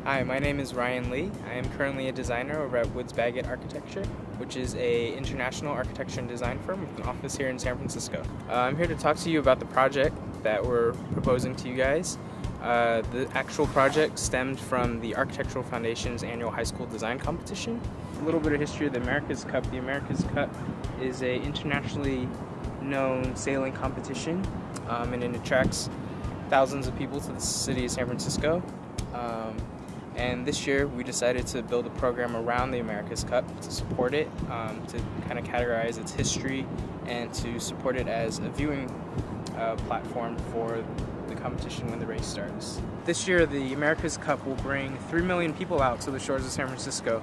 Hi, my name is Ryan Lee. I am currently a designer over at Woods Baggett Architecture, which is an international architecture and design firm with an office here in San Francisco. I'm here to talk to you about the project that we're proposing to you guys. The actual project stemmed from the Architectural Foundation's annual high school design competition. A little bit of history of the America's Cup. The America's Cup is an internationally known sailing competition, and it attracts thousands of people to the city of San Francisco. And this year we decided to build a program around the America's Cup to support it, to kind of categorize its history and to support it as a viewing platform for the competition when the race starts. This year the America's Cup will bring 3 million people out to the shores of San Francisco.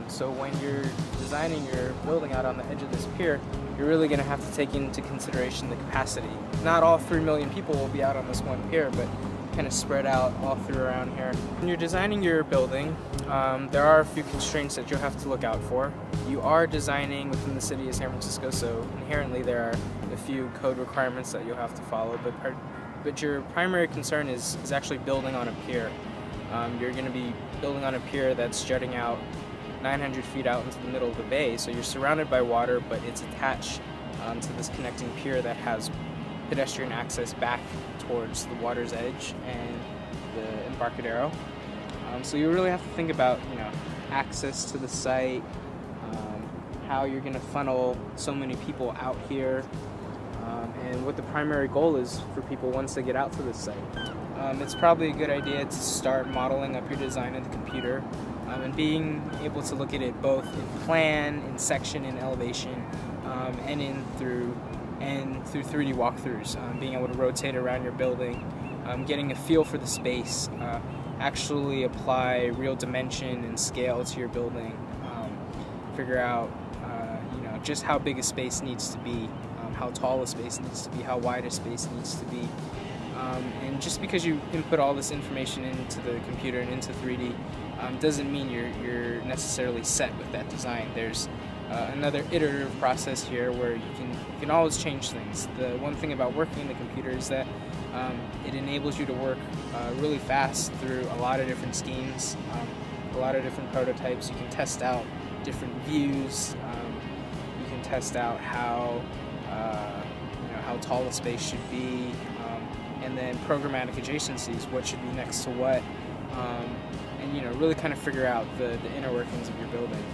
So when you're designing your building out on the edge of this pier, you're really going to have to take into consideration the capacity. Not all 3 million people will be out on this one pier, but kind of spread out all through around here. When you're designing your building, there are a few constraints that you'll have to look out for. You are designing within the city of San Francisco, so inherently there are a few code requirements that you'll have to follow, but your primary concern is actually building on a pier. You're going to be building on a pier that's jutting out 900 feet out into the middle of the bay, so you're surrounded by water, but it's attached to this connecting pier that has pedestrian access back towards the water's edge and the Embarcadero. So you really have to think about, access to the site, how you're going to funnel so many people out here, and what the primary goal is for people once they get out to the site. It's probably a good idea to start modeling up your design in the computer, and being able to look at it both in plan, in section, in elevation, and through 3D walkthroughs, being able to rotate around your building, getting a feel for the space, actually apply real dimension and scale to your building, figure out just how big a space needs to be, how tall a space needs to be, how wide a space needs to be. And just because you input all this information into the computer and into 3D doesn't mean you're necessarily set with that design. There's another iterative process here where you can always change things. The one thing about working in the computer is that it enables you to work really fast through a lot of different schemes, a lot of different prototypes. You can test out different views. You can test out how tall a space should be, and then programmatic adjacencies, what should be next to what, and really kind of figure out the inner workings of your building.